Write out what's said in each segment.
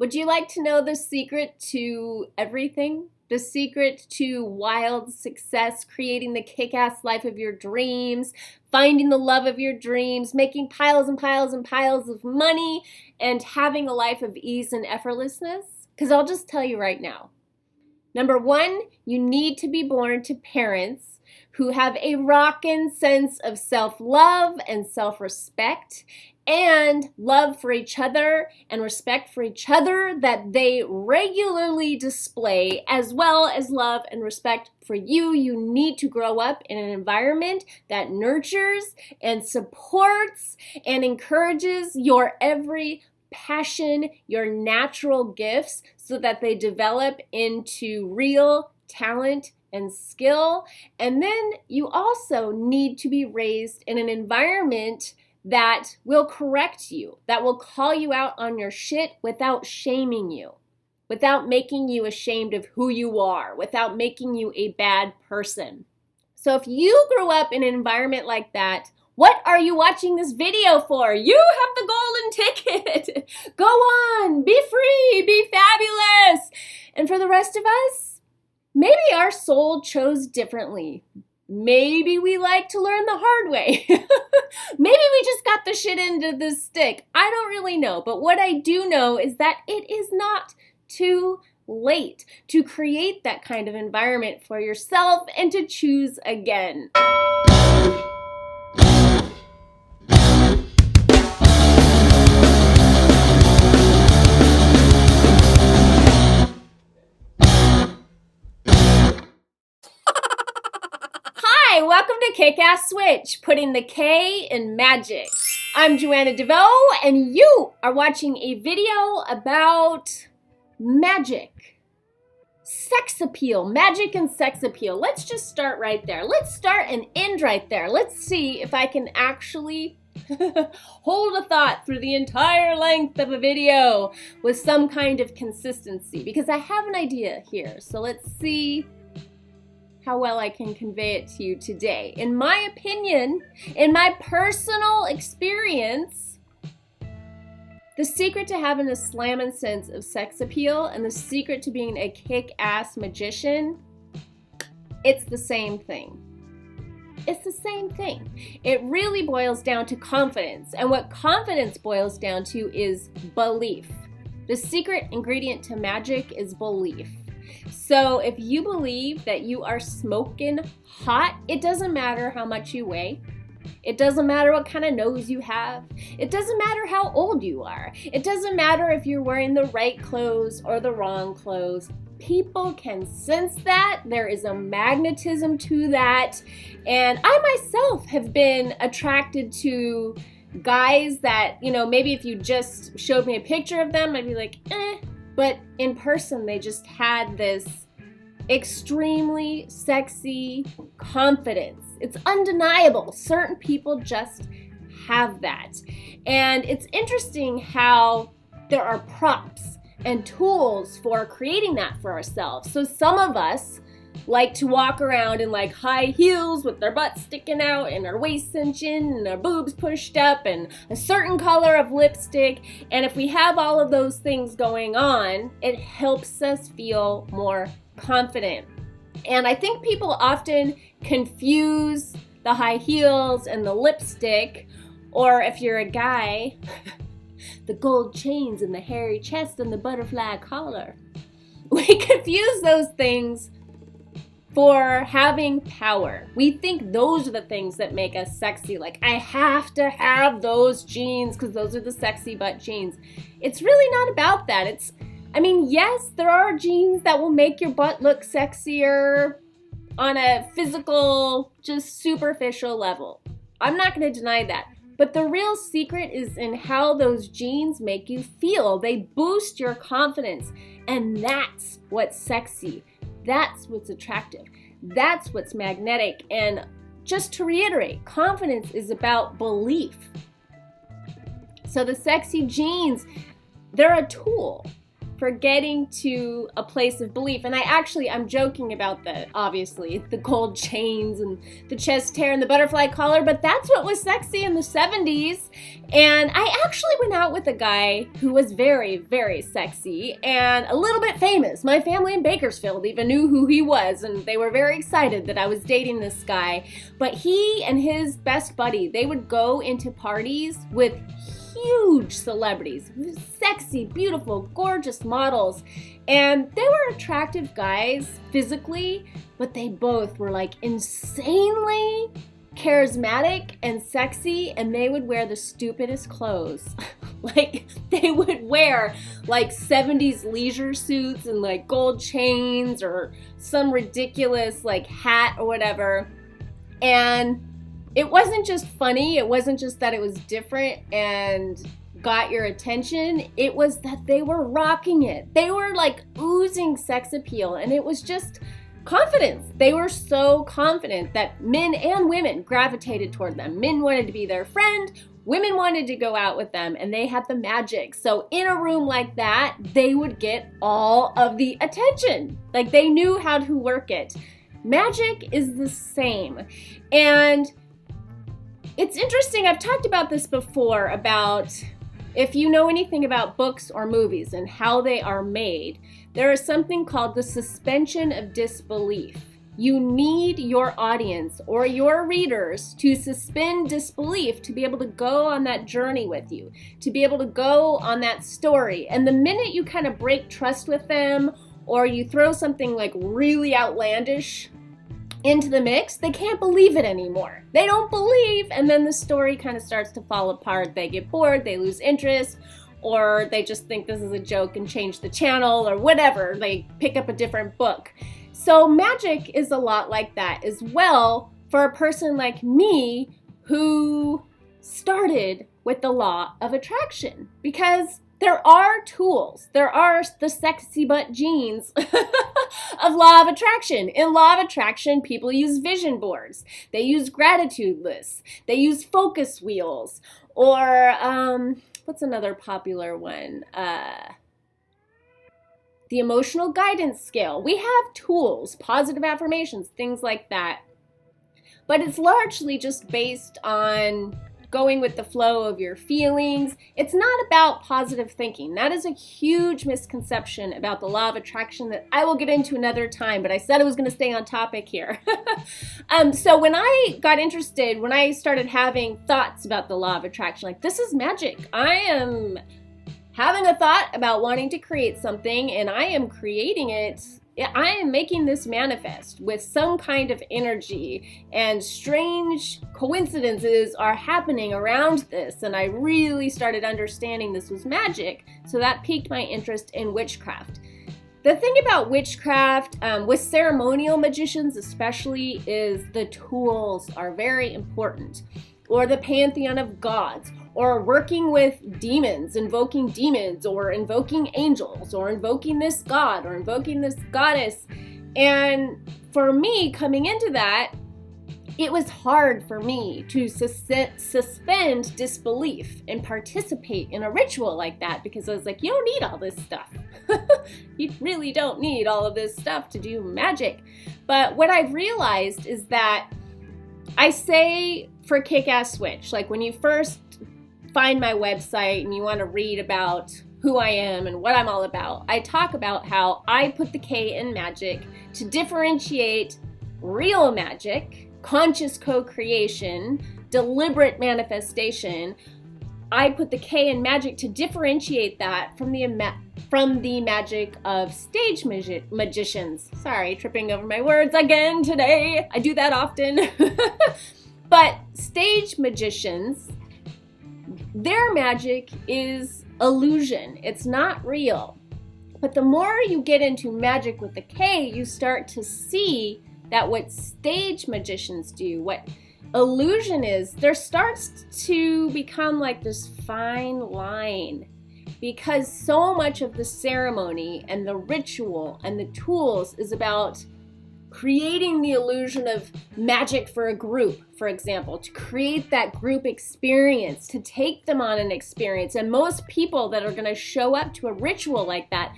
Would you like to know the secret to everything? The secret to wild success, creating the kick-ass life of your dreams, finding the love of your dreams, making piles and piles and piles of money, and having a life of ease and effortlessness? Because I'll just tell you right now. Number one, you need to be born to parents who have a rockin' sense of self-love and self-respect and love for each other and respect for each other that they regularly display, as well as love and respect for you. You need to grow up in an environment that nurtures and supports and encourages your every passion, your natural gifts, so that they develop into real talent and skill. And then you also need to be raised in an environment that will correct you, that will call you out on your shit without shaming you, without making you ashamed of who you are, without making you a bad person. So if you grew up in an environment like that, what are you watching this video for? You have the golden ticket. Go on, be free, be fabulous. And for the rest of us, maybe our soul chose differently. Maybe we like to learn the hard way. Maybe we just got the shit into the stick. I don't really know. But what I do know is that it is not too late to create that kind of environment for yourself and to choose again. Hi, welcome to Kick-Ass Switch, putting the K in magic. I'm Joanna DeVoe, and you are watching a video about magic. Sex appeal, magic and sex appeal. Let's just start right there. Let's start and end right there. Let's see if I can actually hold a thought through the entire length of a video with some kind of consistency, because I have an idea here. So let's see how well I can convey it to you today. In my opinion, in my personal experience, the secret to having a slammin' sense of sex appeal and the secret to being a kick-ass magician, it's the same thing. It's the same thing. It really boils down to confidence. And what confidence boils down to is belief. The secret ingredient to magic is belief. So if you believe that you are smoking hot, it doesn't matter how much you weigh. It doesn't matter what kind of nose you have. It doesn't matter how old you are. It doesn't matter if you're wearing the right clothes or the wrong clothes. People can sense that. There is a magnetism to that. And I myself have been attracted to guys that, maybe if you just showed me a picture of them, I'd be like, eh. But in person, they just had this extremely sexy confidence. It's undeniable. Certain people just have that. And it's interesting how there are props and tools for creating that for ourselves. So some of us like to walk around in like high heels with their butts sticking out and our waist cinching and our boobs pushed up and a certain color of lipstick. And if we have all of those things going on, it helps us feel more confident. And I think people often confuse the high heels and the lipstick, or if you're a guy, the gold chains and the hairy chest and the butterfly collar. We confuse those things for having power. We think those are the things that make us sexy. Like, I have to have those jeans because those are the sexy butt jeans. It's really not about that. Yes, there are jeans that will make your butt look sexier on a physical, just superficial level. I'm not going to deny that. But the real secret is in how those jeans make you feel. They boost your confidence. And that's what's sexy. That's what's attractive. That's what's magnetic. And just to reiterate, confidence is about belief. So the sexy jeans, they're a tool for getting to a place of belief. And I'm joking about obviously, the gold chains and the chest hair and the butterfly collar, but that's what was sexy in the 70s. And I actually went out with a guy who was very, very sexy and a little bit famous. My family in Bakersfield even knew who he was, and they were very excited that I was dating this guy. But he and his best buddy, they would go into parties with huge celebrities, sexy, beautiful, gorgeous models. And they were attractive guys physically, but they both were like insanely charismatic and sexy, and they would wear the stupidest clothes. Like, they would wear like 70s leisure suits and like gold chains or some ridiculous like hat or whatever. And it wasn't just funny, it wasn't just that it was different and got your attention, it was that they were rocking it. They were like oozing sex appeal, and it was just confidence. They were so confident that men and women gravitated toward them. Men wanted to be their friend, women wanted to go out with them, and they had the magic. So in a room like that, they would get all of the attention. Like, they knew how to work it. Magic is the same. And it's interesting, I've talked about this before, about if you know anything about books or movies and how they are made, there is something called the suspension of disbelief. You need your audience or your readers to suspend disbelief to be able to go on that journey with you, to be able to go on that story. And the minute you kind of break trust with them, or you throw something like really outlandish into the mix, they can't believe it anymore. They don't believe, and then the story kind of starts to fall apart. They get bored, they lose interest, or they just think this is a joke and change the channel or whatever. They pick up a different book. So magic is a lot like that as well for a person like me who started with the law of attraction, because there are tools. There are the sexy butt genes of law of attraction. In law of attraction, people use vision boards. They use gratitude lists. They use focus wheels. Or what's another popular one? The emotional guidance scale. We have tools, positive affirmations, things like that. But it's largely just based on going with the flow of your feelings. It's not about positive thinking. That is a huge misconception about the law of attraction that I will get into another time, but I said I was going to stay on topic here. So when I got interested, when I started having thoughts about the law of attraction, like, this is magic. I am having a thought about wanting to create something, and I am creating it. I am making this manifest with some kind of energy, and strange coincidences are happening around this, and I really started understanding this was magic, so that piqued my interest in witchcraft. The thing about witchcraft, with ceremonial magicians especially, is the tools are very important, or the pantheon of gods, or working with demons, or invoking angels, or invoking this god, or invoking this goddess. And for me, coming into that, it was hard for me to suspend disbelief and participate in a ritual like that, because I was like, you don't need all this stuff. You really don't need all of this stuff to do magic. But what I've realized is that I say for Kick-Ass Switch, like, when you first find my website and you want to read about who I am and what I'm all about, I talk about how I put the K in magic to differentiate real magic, conscious co-creation, deliberate manifestation. I put the K in magic to differentiate that from the magic of stage magicians. Sorry, tripping over my words again today. I do that often. But stage magicians, their magic is illusion. It's not real. But the more you get into magic with the K, you start to see that what stage magicians do, what illusion is, there starts to become like this fine line, because so much of the ceremony and the ritual and the tools is about creating the illusion of magic for a group, for example, to create that group experience, to take them on an experience. And most people that are going to show up to a ritual like that,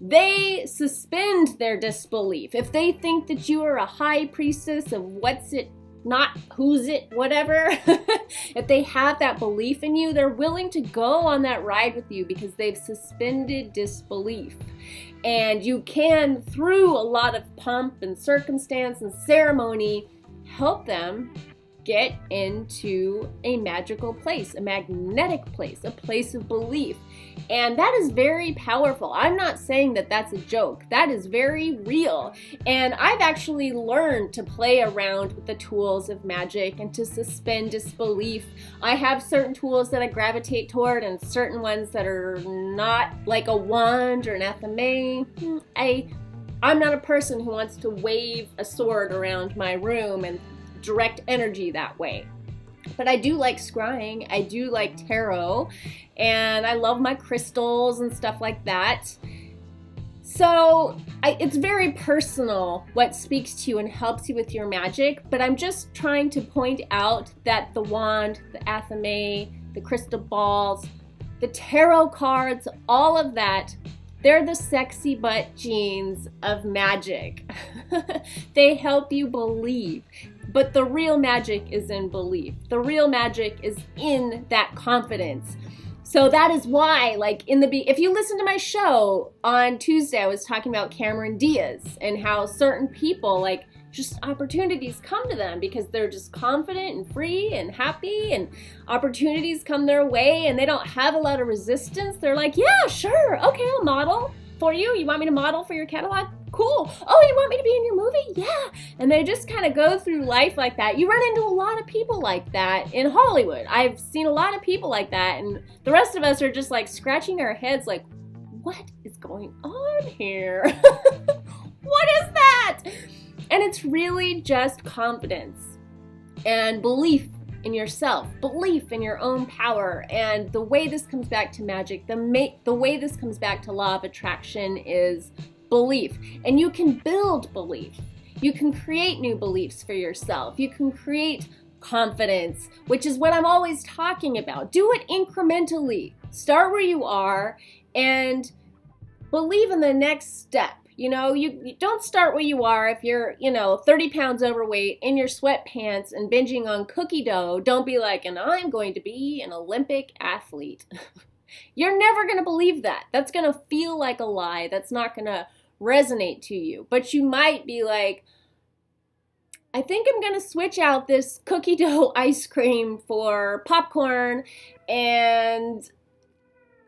they suspend their disbelief. If they think that you are a high priestess of what's it, not who's it, whatever, if they have that belief in you, they're willing to go on that ride with you because they've suspended disbelief. And you can, through a lot of pomp and circumstance and ceremony, help them get into a magical place, a magnetic place, a place of belief. And that is very powerful. I'm not saying that that's a joke. That is very real. And I've actually learned to play around with the tools of magic and to suspend disbelief. I have certain tools that I gravitate toward and certain ones that are not, like a wand or an athame. I'm not a person who wants to wave a sword around my room and direct energy that way. But I do like scrying, I do like tarot, and I love my crystals and stuff like that. So it's very personal what speaks to you and helps you with your magic, but I'm just trying to point out that the wand, the athame, the crystal balls, the tarot cards, all of that, they're the sexy butt jeans of magic. They help you believe. But the real magic is in belief. The real magic is in that confidence. So that is why, like if you listen to my show on Tuesday, I was talking about Cameron Diaz and how certain people, like, just opportunities come to them because they're just confident and free and happy, and opportunities come their way and they don't have a lot of resistance. They're like, yeah, sure, okay, I'll model for you. You want me to model for your catalog? Cool. Oh, you want me to be in your movie? Yeah. And they just kind of go through life like that. You run into a lot of people like that in Hollywood. I've seen a lot of people like that, and the rest of us are just like scratching our heads like, what is going on here? What is that? And it's really just confidence and belief in yourself, belief in your own power. And the way this comes back to magic, the way this comes back to law of attraction is belief. And you can build belief. You can create new beliefs for yourself. You can create confidence, which is what I'm always talking about. Do it incrementally. Start where you are and believe in the next step. You don't start where you are. If you're, 30 pounds overweight in your sweatpants and binging on cookie dough, don't be like, and I'm going to be an Olympic athlete. You're never going to believe that. That's going to feel like a lie. That's not going to resonate to you. But you might be like, I think I'm going to switch out this cookie dough ice cream for popcorn, and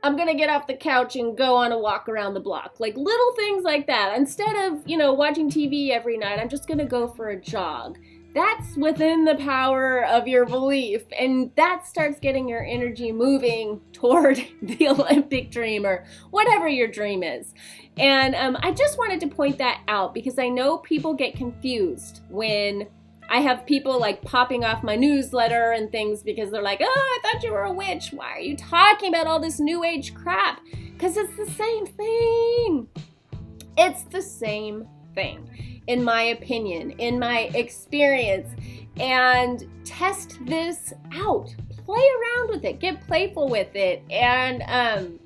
I'm going to get off the couch and go on a walk around the block. Like little things like that. Instead of, watching TV every night, I'm just going to go for a jog. That's within the power of your belief. And that starts getting your energy moving toward the Olympic dream or whatever your dream is. And I just wanted to point that out because I know people get confused when I have people like popping off my newsletter and things because they're like, oh, I thought you were a witch. Why are you talking about all this new age crap? Because it's the same thing. It's the same thing, in my opinion, in my experience. And test this out. Play around with it. Get playful with it. And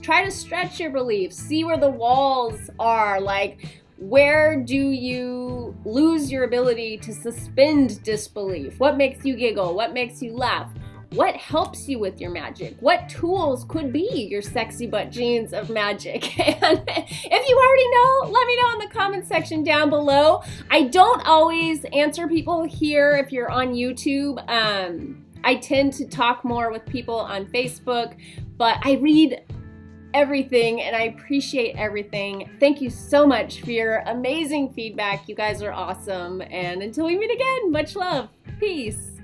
try to stretch your beliefs. See where the walls are. Like, where do you lose your ability to suspend disbelief? What makes you giggle? What makes you laugh? What helps you with your magic? What tools could be your sexy butt jeans of magic? And if you already know, let me know in the comment section down below. I don't always answer people here if you're on YouTube. I tend to talk more with people on Facebook, but I read everything and I appreciate everything. Thank you so much for your amazing feedback. You guys are awesome. And until we meet again, much love. Peace.